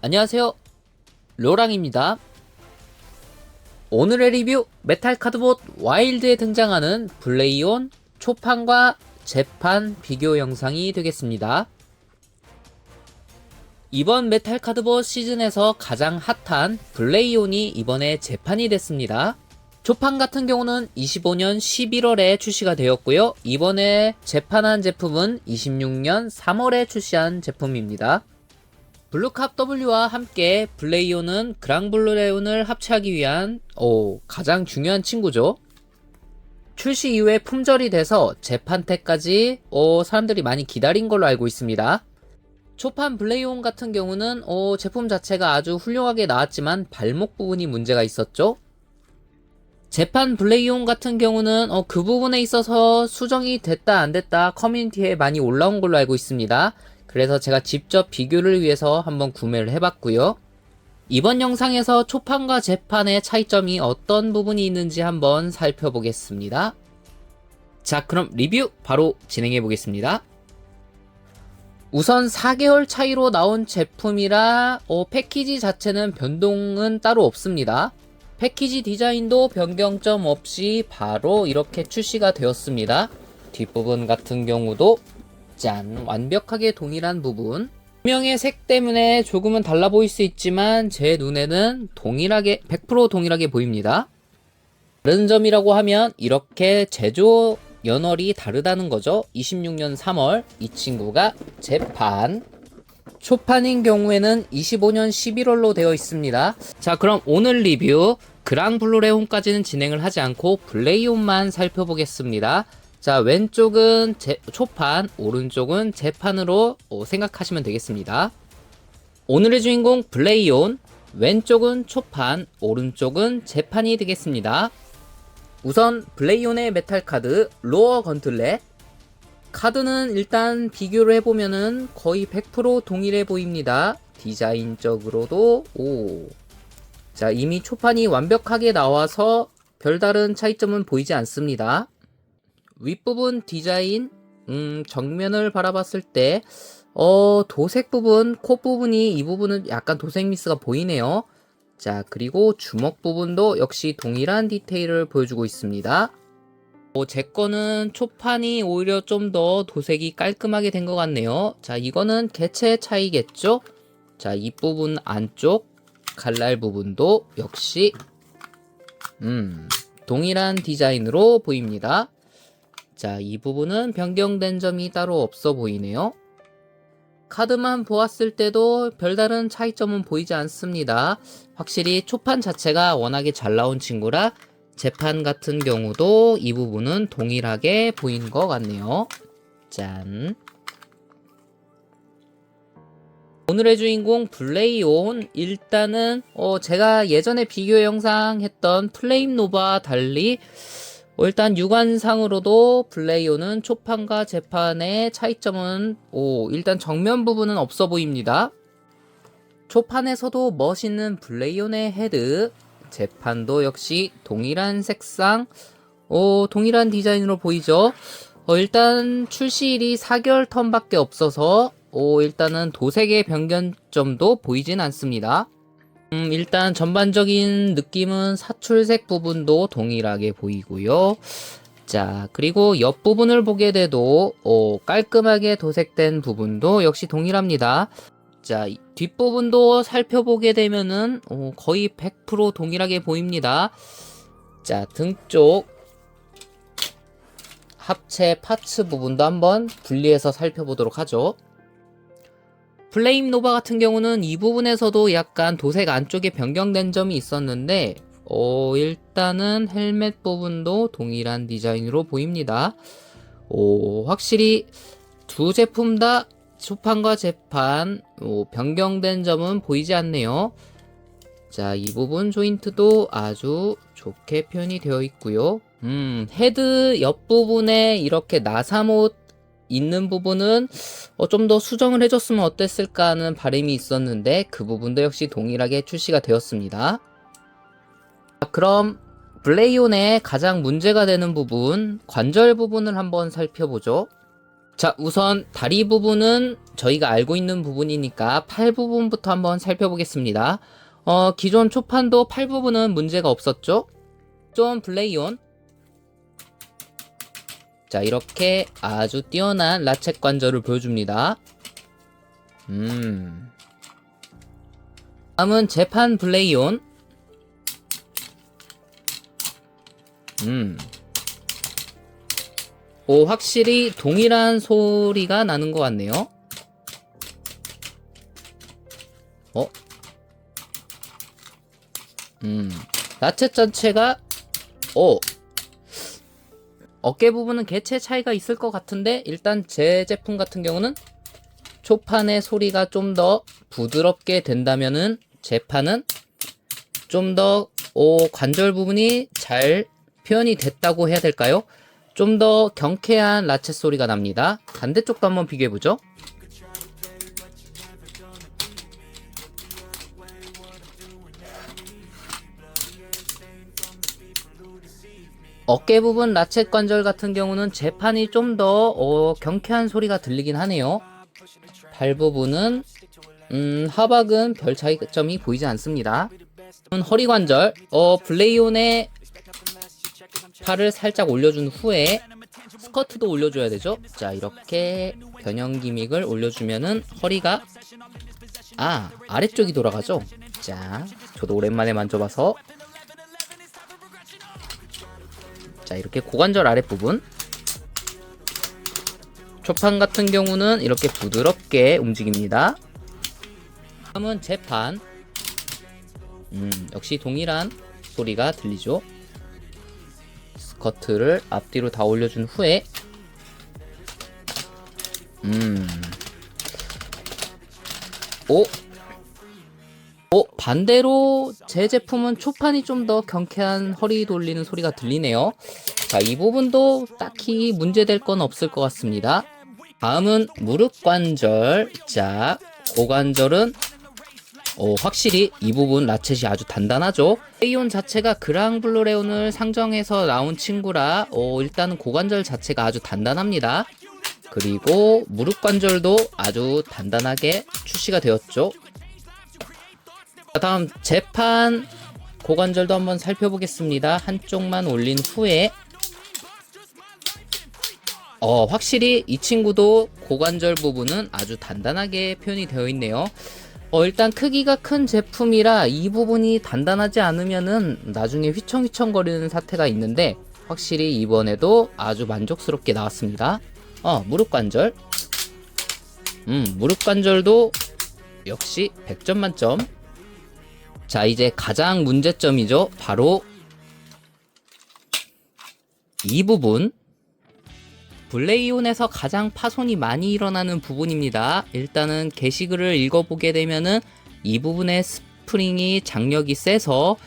안녕하세요, 로랑입니다. 오늘의 리뷰, 메탈 카드봇 와일드에 등장하는 블레이온 초판과 재판 비교 영상이 되겠습니다. 이번 메탈 카드봇 시즌에서 가장 핫한 블레이온이 이번에 재판이 됐습니다. 초판 같은 경우는 25년 11월에 출시가 되었고요. 이번에 재판한 제품은 26년 3월에 출시한 제품입니다. 블루캅 W와 함께 블레이온은 그랑블레온을 합체하기 위한 가장 중요한 친구죠. 출시 이후에 품절이 돼서 재판 때까지 사람들이 많이 기다린 걸로 알고 있습니다. 초판 블레이온 같은 경우는 제품 자체가 아주 훌륭하게 나왔지만 발목 부분이 문제가 있었죠. 재판 블레이온 같은 경우는 그 부분에 있어서 수정이 됐다 안 됐다 커뮤니티에 많이 올라온 걸로 알고 있습니다. 그래서 제가 직접 비교를 위해서 한번 구매를 해봤고요. 이번 영상에서 초판과 재판의 차이점이 어떤 부분이 있는지 한번 살펴보겠습니다. 자, 그럼 리뷰 바로 진행해 보겠습니다. 우선 4개월 차이로 나온 제품이라 패키지 자체는 변동은 따로 없습니다. 패키지 디자인도 변경점 없이 바로 이렇게 출시가 되었습니다. 뒷부분 같은 경우도 짠! 완벽하게 동일한 부분. 조명의 색 때문에 조금은 달라 보일 수 있지만 제 눈에는 100% 동일하게 보입니다. 다른 점이라고 하면 이렇게 제조 연월이 다르다는 거죠. 26년 3월 이 친구가 재판, 초판인 경우에는 25년 11월로 되어 있습니다. 자, 그럼 오늘 리뷰 그랑블루레온까지는 진행을 하지 않고 블레이온만 살펴보겠습니다. 자, 왼쪽은 초판, 오른쪽은 재판으로 생각하시면 되겠습니다. 오늘의 주인공 블레이온, 왼쪽은 초판, 오른쪽은 재판이 되겠습니다. 우선 블레이온의 메탈 카드 로어 건틀렛. 카드는 일단 비교를 해보면은 거의 100% 동일해 보입니다. 디자인적으로도 자, 이미 초판이 완벽하게 나와서 별다른 차이점은 보이지 않습니다. 윗부분 디자인, 정면을 바라봤을 때 도색 부분, 코 부분이 이 부분은 약간 도색 미스가 보이네요. 자, 그리고 주먹 부분도 역시 동일한 디테일을 보여주고 있습니다. 제 거는 초판이 오히려 좀 더 도색이 깔끔하게 된 것 같네요. 자, 이거는 개체 차이겠죠? 자, 이 부분 안쪽 칼날 부분도 역시 동일한 디자인으로 보입니다. 자, 이 부분은 변경된 점이 따로 없어 보이네요. 카드만 보았을 때도 별다른 차이점은 보이지 않습니다. 확실히 초판 자체가 워낙에 잘 나온 친구라 재판 같은 경우도 이 부분은 동일하게 보이는 것 같네요. 짠. 오늘의 주인공 블레이온, 일단은 제가 예전에 비교 영상 했던 플레임 노바와 달리 일단 육안상으로도 블레이온은 초판과 재판의 차이점은 일단 정면 부분은 없어 보입니다. 초판에서도 멋있는 블레이온의 헤드, 재판도 역시 동일한 색상, 동일한 디자인으로 보이죠. 일단 출시일이 4개월 텀밖에 없어서 일단은 도색의 변경점도 보이진 않습니다. 일단 전반적인 느낌은 사출색 부분도 동일하게 보이고요. 자, 그리고 옆부분을 보게 돼도 깔끔하게 도색된 부분도 역시 동일합니다. 자, 뒷부분도 살펴보게 되면은 거의 100% 동일하게 보입니다. 자, 등 쪽 합체 파츠 부분도 한번 분리해서 살펴보도록 하죠. 플레임 노바 같은 경우는 이 부분에서도 약간 도색 안쪽에 변경된 점이 있었는데 일단은 헬멧 부분도 동일한 디자인으로 보입니다. 확실히 두 제품 다 초판과 재판 변경된 점은 보이지 않네요. 자, 이 부분 조인트도 아주 좋게 표현이 되어 있고요. 헤드 옆부분에 이렇게 나사못 있는 부분은 좀 더 수정을 해줬으면 어땠을까 하는 바람이 있었는데 그 부분도 역시 동일하게 출시가 되었습니다. 그럼 블레이온의 가장 문제가 되는 부분, 관절 부분을 한번 살펴보죠. 자, 우선 다리 부분은 저희가 알고 있는 부분이니까 팔 부분부터 한번 살펴보겠습니다. 기존 초판도 팔 부분은 문제가 없었죠? 좀 블레이온. 자, 이렇게 아주 뛰어난 라쳇 관절을 보여줍니다. 다음은 재판 블레이온. 오, 확실히 동일한 소리가 나는 것 같네요. 라쳇 자체가, 어깨 부분은 개체 차이가 있을 것 같은데, 일단 제 제품 같은 경우는 초판의 소리가 좀 더 부드럽게 된다면은 재판은 좀 더 관절 부분이 잘 표현이 됐다고 해야 될까요? 좀 더 경쾌한 라쳇 소리가 납니다. 반대쪽도 한번 비교해보죠. 어깨 부분 라쳇 관절 같은 경우는 재판이 좀 더 경쾌한 소리가 들리긴 하네요. 발 부분은 하박은 별 차이점이 보이지 않습니다. 허리 관절, 블레이온의 팔을 살짝 올려준 후에 스커트도 올려줘야 되죠. 자, 이렇게 변형 기믹을 올려주면은 허리가 아래쪽이 돌아가죠. 자, 저도 오랜만에 만져봐서, 자, 이렇게 고관절 아랫부분, 초판 같은 경우는 이렇게 부드럽게 움직입니다. 다음은 재판. 역시 동일한 소리가 들리죠. 스커트를 앞뒤로 다 올려준 후에 반대로 제 제품은 초판이 좀 더 경쾌한 허리 돌리는 소리가 들리네요. 자, 이 부분도 딱히 문제될 건 없을 것 같습니다. 다음은 무릎 관절. 자, 고관절은 확실히 이 부분 라쳇이 아주 단단하죠. 레이온 자체가 그랑블루레온을 상정해서 나온 친구라 일단은 고관절 자체가 아주 단단합니다. 그리고 무릎 관절도 아주 단단하게 출시가 되었죠. 다음 재판 고관절도 한번 살펴보겠습니다. 한쪽만 올린 후에 확실히 이 친구도 고관절 부분은 아주 단단하게 표현이 되어 있네요. 일단 크기가 큰 제품이라 이 부분이 단단하지 않으면은 나중에 휘청휘청거리는 사태가 있는데, 확실히 이번에도 아주 만족스럽게 나왔습니다. 무릎 관절. 무릎 관절도 역시 100점 만점. 자, 이제 가장 문제점이죠. 바로 이 부분. 블레이온에서 가장 파손이 많이 일어나는 부분입니다. 일단은 게시글을 읽어보게 되면은 이 부분의 스프링이 장력이 세서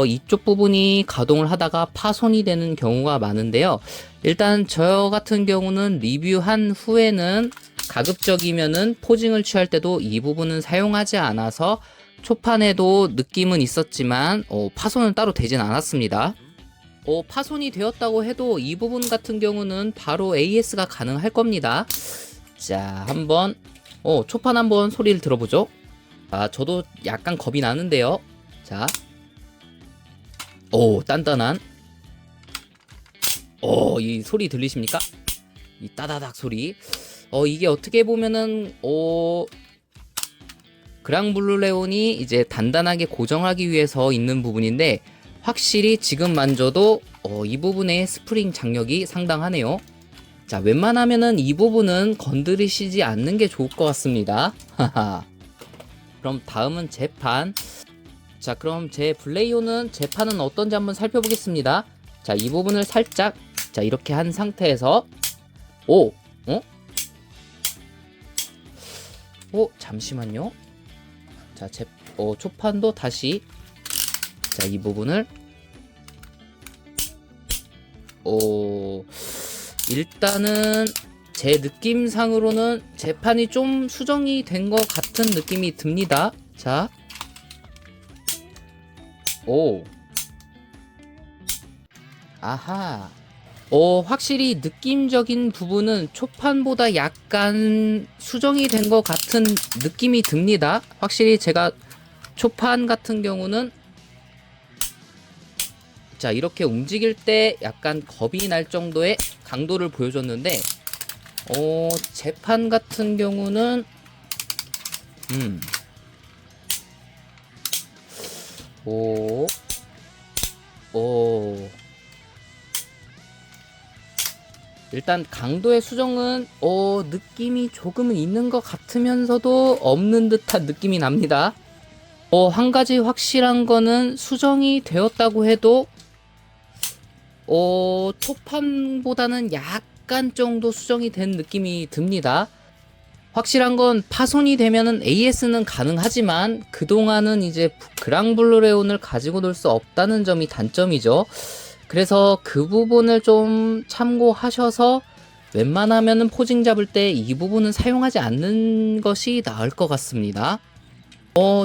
이쪽 부분이 가동을 하다가 파손이 되는 경우가 많은데요. 일단 저 같은 경우는 리뷰한 후에는 가급적이면은 포징을 취할 때도 이 부분은 사용하지 않아서 초판에도 느낌은 있었지만 파손은 따로 되진 않았습니다. 파손이 되었다고 해도 이 부분 같은 경우는 바로 AS가 가능할 겁니다. 자, 한번 초판 한번 소리를 들어보죠. 저도 약간 겁이 나는데요. 자, 단단한 이 소리 들리십니까? 이 따다닥 소리. 이게 어떻게 보면은 그랑블루레온이 이제 단단하게 고정하기 위해서 있는 부분인데, 확실히 지금 만져도 이 부분의 스프링 장력이 상당하네요. 자, 웬만하면은 이 부분은 건드리시지 않는 게 좋을 것 같습니다. 그럼 다음은 재판. 자, 그럼 제 블레이온은 재판은 어떤지 한번 살펴보겠습니다. 자, 이 부분을 살짝 이렇게 한 상태에서 잠시만요. 자, 초판도 다시 이 부분을 일단은 제 느낌상으로는 재판이 좀 수정이 된 것 같은 느낌이 듭니다. 자, 아하. 확실히 느낌적인 부분은 초판보다 약간 수정이 된 것 같은 느낌이 듭니다. 확실히 제가 초판 같은 경우는 자, 이렇게 움직일 때 약간 겁이 날 정도의 강도를 보여줬는데, 재판 같은 경우는, 오, 오. 일단 강도의 수정은, 느낌이 조금은 있는 것 같으면서도 없는 듯한 느낌이 납니다. 한 가지 확실한 거는 수정이 되었다고 해도, 초판보다는 약간 정도 수정이 된 느낌이 듭니다. 확실한 건 파손이 되면은 AS는 가능하지만 그동안은 이제 그랑블루레온을 가지고 놀 수 없다는 점이 단점이죠. 그래서 그 부분을 좀 참고하셔서 웬만하면은 포징 잡을 때 이 부분은 사용하지 않는 것이 나을 것 같습니다.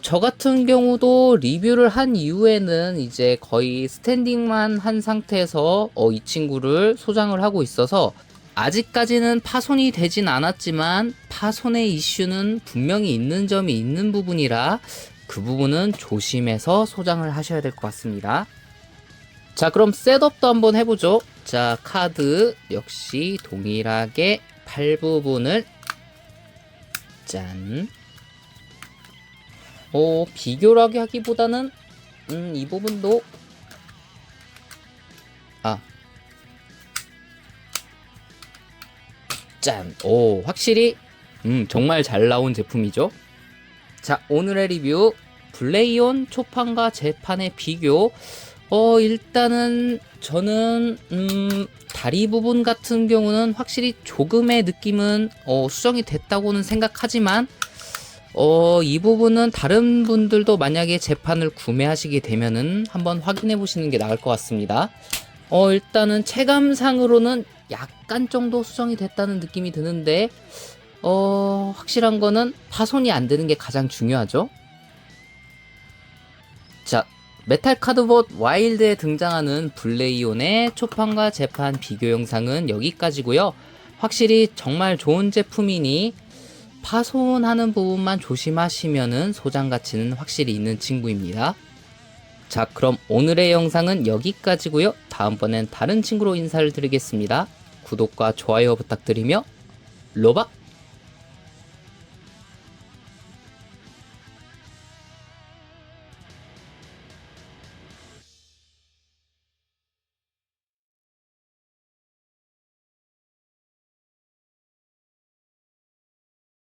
저 같은 경우도 리뷰를 한 이후에는 이제 거의 스탠딩만 한 상태에서 이 친구를 소장을 하고 있어서 아직까지는 파손이 되진 않았지만 파손의 이슈는 분명히 있는 점이 있는 부분이라 그 부분은 조심해서 소장을 하셔야 될 것 같습니다. 자, 그럼 셋업도 한번 해보죠. 자, 카드 역시 동일하게 팔 부분을 짠. 비교하게 하기보다는 이 부분도 짠. 확실히 정말 잘 나온 제품이죠. 자, 오늘의 리뷰 블레이온 초판과 재판의 비교. 일단은 저는 다리 부분 같은 경우는 확실히 조금의 느낌은 수정이 됐다고는 생각하지만 이 부분은 다른 분들도 만약에 재판을 구매하시게 되면은 한번 확인해 보시는 게 나을 것 같습니다. 일단은 체감상으로는 약간 정도 수정이 됐다는 느낌이 드는데 확실한 거는 파손이 안 되는 게 가장 중요하죠. 자, 메탈 카드봇 와일드에 등장하는 블레이온의 초판과 재판 비교 영상은 여기까지고요. 확실히 정말 좋은 제품이니 파손하는 부분만 조심하시면은 소장 가치는 확실히 있는 친구입니다. 자, 그럼 오늘의 영상은 여기까지고요. 다음번엔 다른 친구로 인사를 드리겠습니다. 구독과 좋아요 부탁드리며 로박!